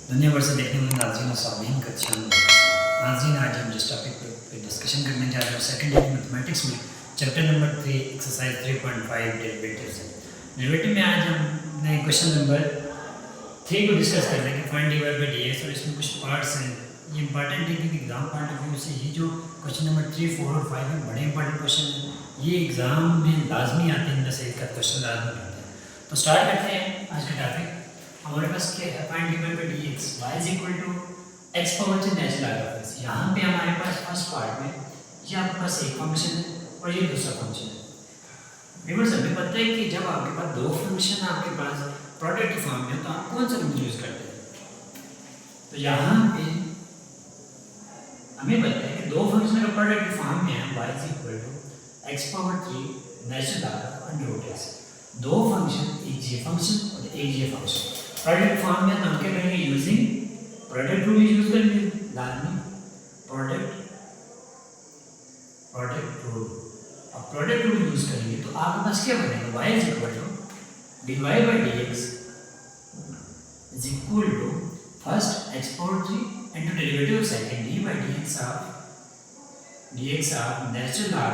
दुनिया भर से देखने वाले नाज़रीन और सामीन का अच्छा नाज़रीन, आज हम जिस टॉपिक पे डिस्कशन करने जा रहे हैं सेकंड ईयर मैथमेटिक्स में चैप्टर नंबर 3 एक्सरसाइज 3.5 डेरिवेटिव्स है। डेरिवेटिव में आज हमने क्वेश्चन नंबर 3 को डिस्कस कर लेंगे, फाइंड dy बाई dx, और इसमें कुछ पार्ट्स हैं। ये इंपॉर्टेंट है क्योंकि एग्जाम पॉइंट ऑफ व्यू से ये जो क्वेश्चन नंबर 3, 4 और 5 में बड़े इंपॉर्टेंट क्वेश्चन हैं, ये एग्जाम में लाजमी आते हैं, इनमें से एक का क्वेश्चन लाजमी आते हैं। तो स्टार्ट करते हैं आज का टॉपिक। हमारे पास क्या है, find dy by dx, y is equal to x power से नेचुरल लॉग x। यहाँ पे हमारे पास फर्स्ट पार्ट में ये आपके पास एक फंक्शन है और ये दूसरा फंक्शन है। व्यूअर्स, हमें पता है कि जब आपके पास दो फंक्शन आपके पास प्रोडक्ट की फॉर्म में, तो आप कौन सा रूल यूज करते हैं? तो यहाँ पे हमें पता है कि दो फंक्शन का प्रोडक्ट की फॉर्म में है y is equal to x power 3 natural log under root x। दो फंक्शन, एक ये फंक्शन और एक ये फंक्शन प्रोडक्ट फॉर्म में, तो हम क्या करेंगे, यूजिंग प्रोडक्ट रूल यूज करेंगे। लाजमी प्रोडक्ट रूल। अब प्रोडक्ट रूल यूज करेंगे तो आपके पास क्या बनेगा, y is equal to dy by dx is equal to first x power 3 into derivative second d by dx of natural log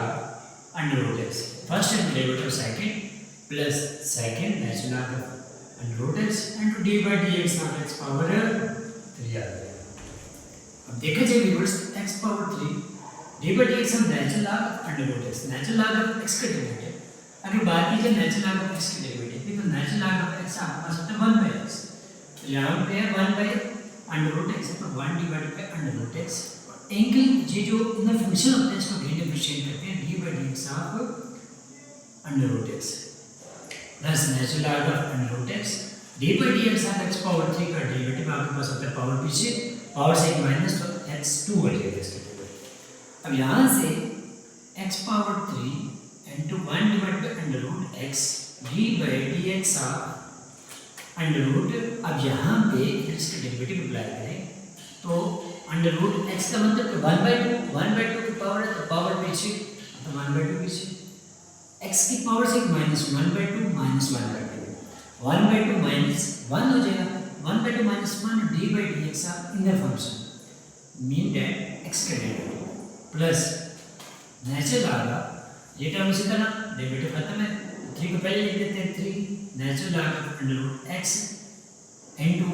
under root x। First into derivative second plus second natural log under root x into d by dx of x power 3 आ गया। अब देखा जाए viewers, x power 3 d by dx हम natural log under root x, natural log of x का derivative. अगर बात की जाए नेचुरल लॉग ऑफ x के डेरिवेटिव की, तो नेचुरल लॉग ऑफ x आपके पास होता है 1 बाई x। तो यहाँ पे है 1 बाई अंडर रूट x, तो 1 divided by under root x। Angle ये जो इनका फंक्शन होता है इसको डिफरेंशिएट करते हैं d by dx of under root x plus natural log of under root x d by dx of x power 3 का डेरिवेटिव आपके पास होता है पावर पीछे, पावर से एक माइनस, तो x 2 हो जाएगा इसका। अब यहाँ से x power 3 into 1 divide by under root x d by dx of under root. अब यहाँ पे इसका डेरिवेटिव अप्लाई करें तो अंडर रूट x का मतलब 1/2 की पावर है, तो पावर पीछे, तो 1/2 पीछे, x की पावर से माइनस 1/2 माइनस 1/2, 1/2 माइनस 1 हो जाएगा, 1/2 minus 1 d by dx of inner function mean that x का डेरिवेटिव प्लस नेचुरल लॉग, ये टर्म इसी तरह डेरिवेटिव खत्म है, 3 को पहले लिख देते हैं, 3 natural log of under root x into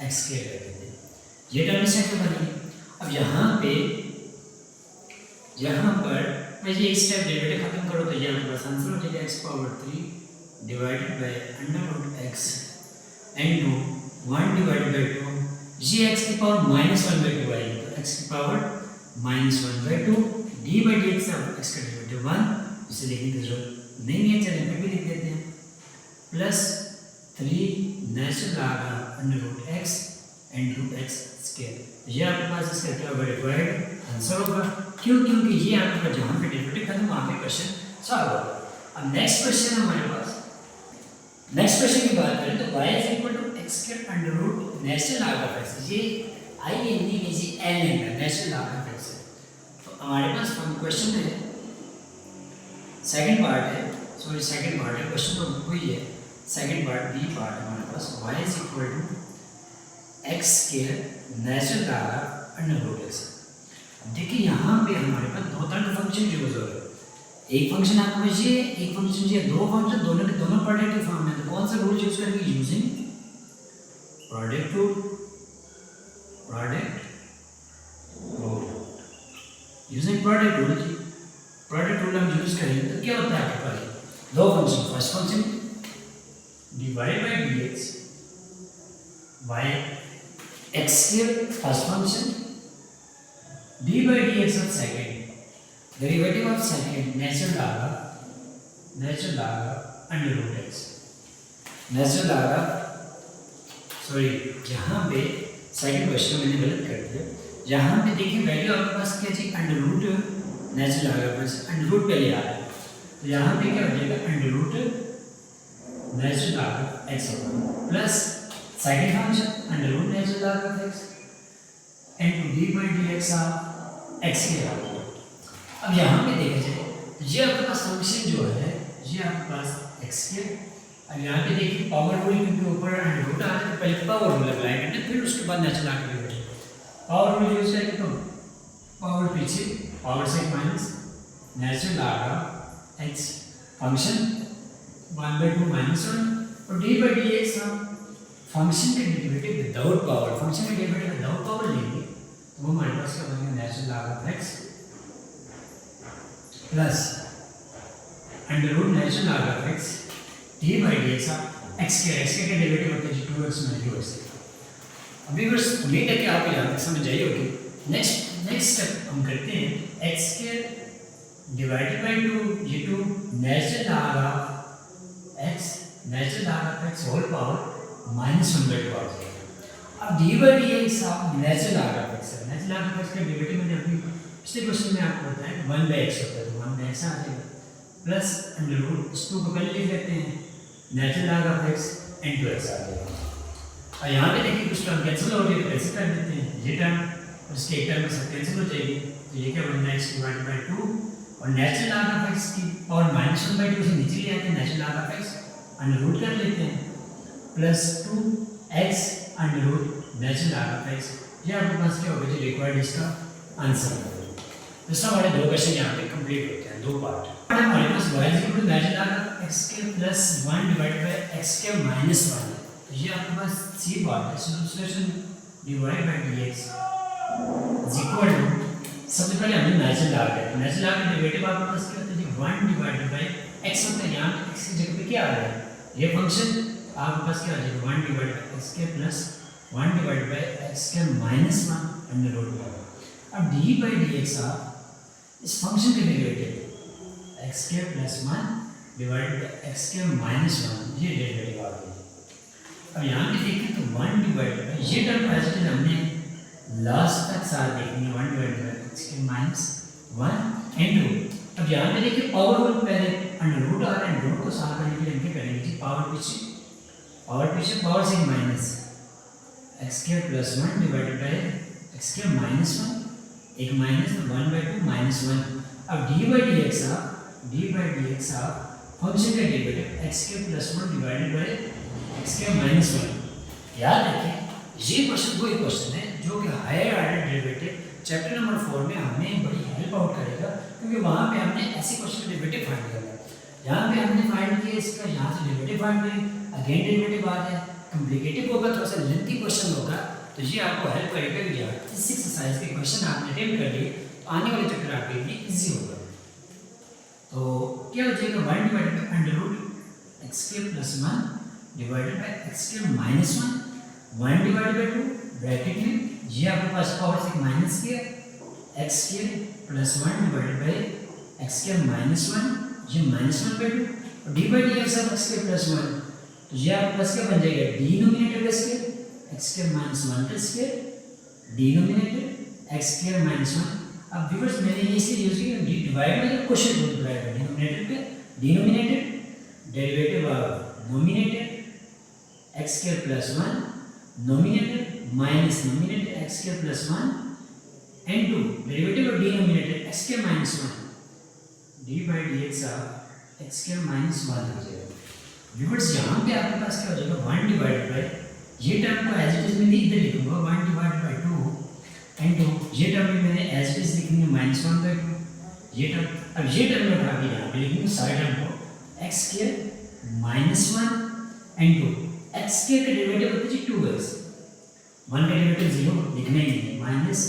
x square कर देते हैं, ये टर्म इसी तरह बनेगी। अब यहाँ पर मैं ये स्टेप डेरिवेटिव खत्म करो तो ये आपके पास आंसर हो जाएगा x power 3 divided by under root x into 1 divided by 2, ये x की पावर माइनस 1/2 आएगी, तो x की power minus 1/2 d by dx of x का डेरिवेटिव 1, इसे लिखने की जरूरत नहीं है, चलिए फिर भी लिख देते हैं, plus 3 natural log of under root x into x square. ये आपके पास इसका क्या होगा, रिक्वायर्ड आंसर होगा। क्योंकि ये आपके पास जहाँ पे डेरिवेटिव खत्म वहाँ पे क्वेश्चन सॉल्व होगा। अब नेक्स्ट क्वेश्चन हमारे पास, नेक्स्ट क्वेश्चन की बात करें तो y is equal to x square under root natural log of x, ये I N D is L है नेचुरल लॉग ऑफ x। तो हमारे पास क्वेश्चन है, सेकंड पार्ट है, क्वेश्चन तो वही है, सेकंड पार्ट बी पार्ट हमारे पास y is equal to x square natural log of under root x। अब देखिए यहाँ पे हमारे पास दो तरह के फंक्शन यूज हो रहे हैं, एक फंक्शन आपके पास ये, एक फंक्शन ये, दो फंक्शन दोनों के दोनों प्रोडक्ट की फॉर्म में, तो कौन सा रूल यूज करेंगे, using product rule, using product rule हम यूज करेंगे तो क्या होता है आपके पास दो function, first function dy by dx by x square, first function d by dx of second derivative of second natural log under root x, natural log, sorry यहाँ पे सेकंड क्वेश्चन मैंने गलत कर दिया, यहाँ पे देखिए वैल्यू आपके पास क्या चाहिए, under root natural log of under root पहले आ रहा है, तो यहाँ पे क्या हो जाएगा, under root natural log of x होगा plus second function under root natural log of x into d by dx of x के बराबर। अब यहाँ पे देखा जाए तो ये आपके पास फंक्शन जो है, ये आपके पास x के, अब यहाँ पे देखिए पावर रूल के ऊपर अंडर रूट आ रहा है, तो पहले पावर रूल अप्लाई करना है, फिर उसके बाद नेचुरल लॉग का डेरिवेटिव। पावर रूल यूज करेंगे तो पावर पीछे, पावर से minus natural log of x function 1/2 minus 1 और d by D x function का डेरिवेटिव विदाउट पावर, फंक्शन का डेरिवेटिव विदाउट पावर लेंगे तो वो हमारे पास क्या बनेगा, natural log of x plus under root natural log of x d by D x x के डेरिवेटिव होता है 2x माइनस 2x। अभी बस उम्मीद है कि आप यहाँ तक समझ आई होगी। नेक्स्ट स्टेप हम करते हैं एक्स स्क्वायर डिवाइडेड बाई 2 ये 2 natural log of x whole power minus 1/2 आ जाएगा। अब डी बाई डी एक्स आप नेचुरल लॉग ऑफ एक्स का डेरिवेटिव मैंने अभी पिछले क्वेश्चन में आपको बताया 1/x होता है, तो 1/x आ जाएगा प्लस अंडर रूट इस 2 को पहले लिख लेते हैं natural log of x into x आ जाएगा। और यहाँ पे देखिए कुछ टर्म कैंसिल हो गए तो कैसे कर देते हैं, ये टर्म और इसके एक टर्म में सब कैंसिल हो जाएगी, तो ये क्या बनना है x डिवाइडेड बाय 2 और नेचुरल लॉग ऑफ x की पावर -1/2 से नीचे ले आते हैं, natural log of x under root कर लेते हैं plus 2x under root natural log of x। ये आपके पास क्या होगा, जो रिक्वायर्ड इसका आंसर होगा। तो सब हमारे दो क्वेश्चन यहाँ पे कंप्लीट होते हैं, दो पार्ट। हमारे पास y equal to natural log of x के प्लस 1 डिवाइडेड बाय x के माइनस 1 है, तो ये आपके पास सी पार्ट है। Solution divide by dx is equal to, सबसे पहले हमने नेचुरल लॉग है, नेचुरल लॉग का डेरिवेटिव आपके पास क्या होता है जी 1 डिवाइडेड बाय x होता है। यहाँ x की जगह पे क्या आ रहा है, ये फंक्शन आपके पास क्या आ जाएगा 1 डिवाइडेड बाय x के प्लस 1 डिवाइडेड बाय x के माइनस 1 अंडर रूट होगा। अब d बाई dx आप इस फंक्शन के डेरिवेटिव x के प्लस 1 डिवाइडेड बाय x के माइनस 1 ये डेरिवेटिव आ गया। अब यहाँ पे देखें तो 1 डिवाइडेड बाय ये टर्म एज इट इज हमने लास्ट तक साथ देखनी है 1 डिवाइडेड बाय x के माइनस 1 इनटू, अब यहाँ पे देखिए पावर रूल पहले अंडर रूट आ रहा है, रूट को साथ करने के लिए हम क्या करेंगे जी पावर पीछे पावर से माइनस x के प्लस 1 डिवाइडेड बाय x के माइनस 1 एक माइनस 1/2 माइनस 1। अब d बाई डी एक्स आप फंक्शन का डेरिवेटिव x के प्लस 1 डिवाइडेड बाय x के माइनस 1। याद रखें ये क्वेश्चन वही क्वेश्चन है जो कि higher order derivative chapter number 4 में हमें बड़ी हेल्प आउट करेगा, क्योंकि वहाँ पे हमने ऐसे क्वेश्चन का डेरिवेटिव फाइंड करना है। यहाँ पे हमने फाइंड किया इसका, यहाँ से डेरिवेटिव फाइंड करें, अगेन डेरिवेटिव आ जाए, कॉम्प्लिकेटेड होगा, थोड़ा सा लेंथी क्वेश्चन होगा, तो ये आपको हेल्प करेगा कि यार इस एक्सरसाइज के क्वेश्चन आपने अटेम्प्ट कर लिए तो आने वाले चैप्टर आपके लिए इजी होगा। तो क्या हो जाएगा 1 divided by under root x के प्लस 1 डिवाइडेड बाय x के माइनस 1 डिवाइडेड बाय 2 ब्रैकेट में ये आपके पास पावर से माइनस किया x के प्लस 1 डिवाइडेड बाय x के माइनस 1 ये माइनस 1/2 और d by D x x के प्लस 1, तो ये आपके पास क्या बन जाएगा डिनोमिनेटर का स्क्वायर x के माइनस 1 का स्क्वायर डिनोमिनेटर x के माइनस 1। अब व्यूअर्स मैंने ये इसलिए यूज किया डिवाइड में क्वेश्चन को डिवाइड है डिनोमिनेटर पे denominator derivative of nominator x के plus 1 nominator minus nominator x के plus 1 into derivative of denominator x के minus 1 d by D x of x के माइनस 1 हो जाएगा। व्यूअर्स यहाँ पे आपके पास क्या हो जाएगा 1 डिवाइडेड बाय ये टर्म को एज इट इज मैंने इधर लिखूंगा 1 डिवाइडेड बाय 2 इनटू ये टर्म भी मैंने एज इट इज लिखनी है -1/2 ये टर्म। अब ये टर्म में उठा के यहाँ पे लिखेंगे साइड टर्म को x square minus 1 into x square का डेरिवेटिव होता है जी 2x 1 का डेरिवेटिव 0 लिखना ही नहीं minus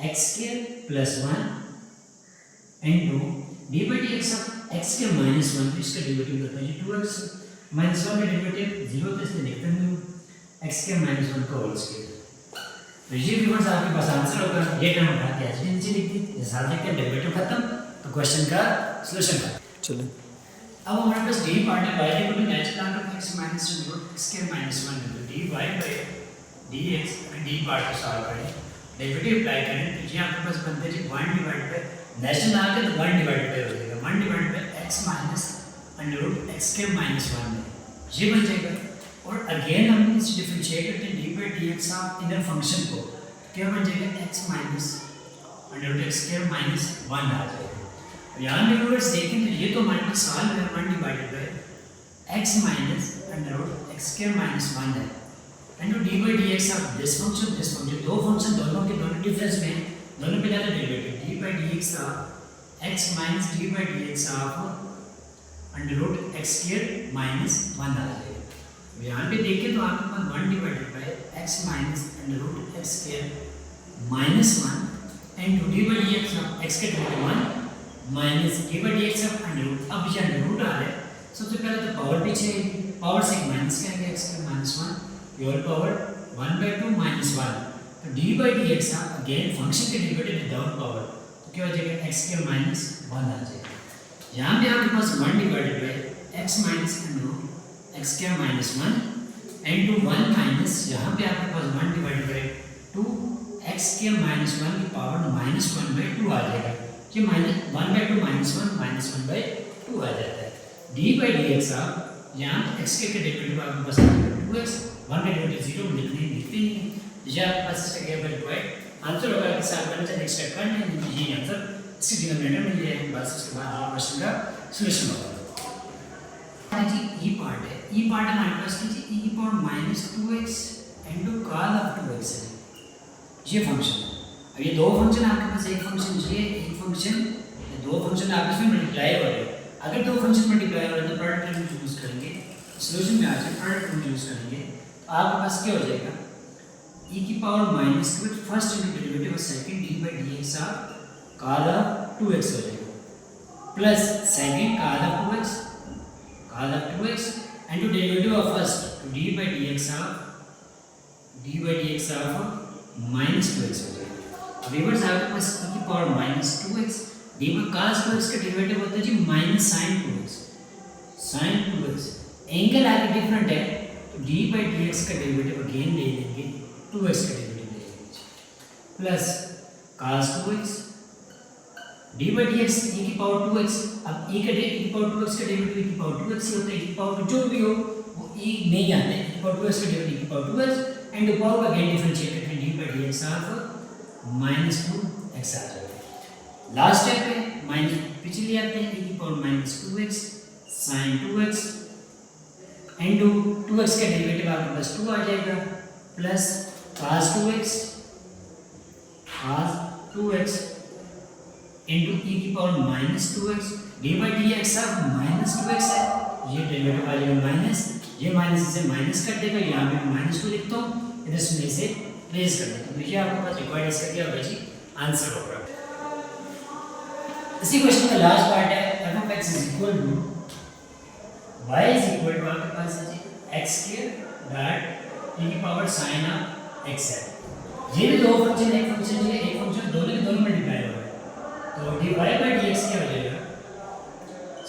x square plus 1 into d by D x x के माइनस 1 इसका डेरिवेटिव होता है जी 2x माइनस 1 का डेरिवेटिव 0 तो इसलिए लिखते हैं x के माइनस 1 का होल स्क्वायर। तो ये व्यूअर्स आपके पास आंसर होगा, ये टर्म उठा के ऐसे नीचे लिख दी, ये साथ लिख के डेरिवेटिव खत्म, तो क्वेश्चन का सॉल्यूशन का चलो। अब हमारे पास d पार्ट है y equal to natural log of x minus root x के माइनस 1 तो dy by dx d part को सॉल्व करें डेरिवेटिव अप्लाई करें तो ये आपके पास बनता है जी 1 डिवाइडेड बाय नेचुरल लॉग है तो 1 डिवाइडेड बाय हो जाएगा 1 divided by x minus under root x के माइनस 1 में ये बन जाएगा। और अगेन हम इस डिफरेंशिएट करते हैं d by dx of inner function को, क्या बन जाएगा x minus under root x के माइनस 1 आ जाएगा। यहाँ पे व्यूअर्स देखें तो ये तो हमारे पास सॉल्व है 1 divided by x minus under root x square minus 1 है into D by D x of this function दो फंक्शन दोनों के दोनों डिफरेंस में दोनों पे जाता derivative d by D x of x minus D by D x of under root x square minus 1 आ जाएगा। यहाँ पे देखें तो आपके पास 1 divided by x minus under root x square minus 1 into D by D x of X के derivative 1 minus D by D x of under root. अब ये अंडर रूट आ रहा है, सबसे पहले तो पावर पीछे पावर से एक माइनस करेंगे एक्स के माइनस 1 योर पावर 1/2 माइनस 1 तो D by D x again function के डेरिवेटिव विदाउट पावर तो क्या हो जाएगा एक्स के माइनस 1 आ जाएगा। यहाँ पे आपके पास 1 divided by x minus under root x के माइनस 1 इंटू 1 माइनस यहाँ पे आपके पास 1 डिवाइडेड बाई 2 एक्स के माइनस 1 की पावर माइनस 1/2 आ जाएगा। ये माइनस 1/2 माइनस 1 माइनस 1/2 आ जाता है। डी बाई डी एक्स आप यहाँ एक्स के डेरिवेटिव आपके पास 2x 1 का डेरिवेटिव 0 लिखते ही नहीं। ये आपके पास इसका क्या वैल्यू है आंसर होगा कि साथ करना चाहिए नेक्स्ट स्टेप करना है यही आंसर इसी डिनोमिनेटर में लिया है। बस उसके बाद आप क्वेश्चन का सॉल्यूशन होगा जी। ई पार्ट है, ई पार्ट हमारे पास कीजिए e power minus 2x into call of 2x है ये फंक्शन है। अब ये दो फंक्शन आपके पास एक फंक्शन ये एक फंक्शन दो फंक्शन आपस में मल्टीप्लाई हो रहे हैं। अगर दो फंक्शन मल्टीप्लाई हो रहे हैं तो प्रोडक्ट टर्म यूज करेंगे, सॉल्यूशन में आ जाए प्रोडक्ट टर्म यूज करेंगे तो आपके पास क्या हो जाएगा e की power minus 2 first into derivative of second D by D x of call of 2x हो जाएगा plus second call of 2x into derivative of first D by D x of minus 2x हो जाएगा। Reverse आपके पास e की power minus 2x D by cos 2x का derivative होता है जी minus sin 2x angle आगे डिफरेंट है तो d बाई डी एक्स का डेरिवेटिव अगेन ले लेंगे 2x का डेरिवेटिव ले लेंगे plus cos 2x d by D x e की पावर 2x। अब e की पावर 2x का डेरिवेटिव e की पावर 2x ही होता है, e की पावर जो भी हो वो e नहीं जानते, e की पावर 2x का डेरिवेटिव e की power 2x and the power again differentiate करके d by D x of minus 2x आ जाएगा। लास्ट स्टेप है माइनस पिछले आते हैं e की power minus 2x sin 2x into 2x का डेरिवेटिव आपके पास 2 आ जाएगा plus cos 2x into e की power minus 2x D by D x अब माइनस 2x है ये डेरिवेटिव आ जाएगा माइनस, ये माइनस से माइनस कर देगा, यहाँ पे माइनस 2 लिखता हूँ इधर से इसे प्लेस कर देता हूँ तो ये आपके पास रिक्वायर्ड इसका क्या होगा जी आंसर होगा। इसी क्वेश्चन का लास्ट पार्ट है f of x is equal to y is equal to आपके पास है जी x square डॉट e की पावर sin of x है। ये भी दो फंक्शन एक फंक्शन ये एक फंक्शन दोनों के दोनों मल्टीप्लाई हो रहा है तो dy by dx क्या हो जाएगा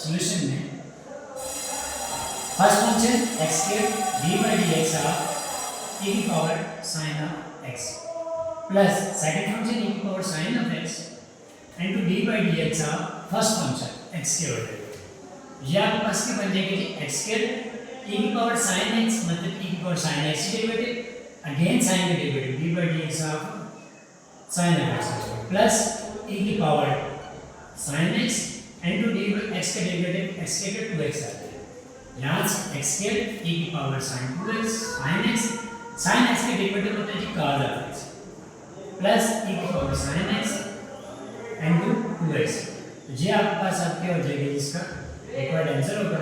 सॉल्यूशन में first function x square d by dx of e की power sin of x plus second function e की power sin of x into d by dx of first function x square हो जाएगा। ये आपके पास क्या बन जाएगा x square e की पावर sin x मतलब e की power sin x derivative again sin का derivative d by dx of sin of x plus e की power sin x into d by x का डेरिवेटिव x के 2x आ जाएगा। यहाँ से x के e की power sin 2x sin x का डेरिवेटिव होता है जी cos of x plus e की power sin x into 2x। ये आपके पास अब क्या हो जाएगा जिसका रिक्वायर्ड आंसर होगा।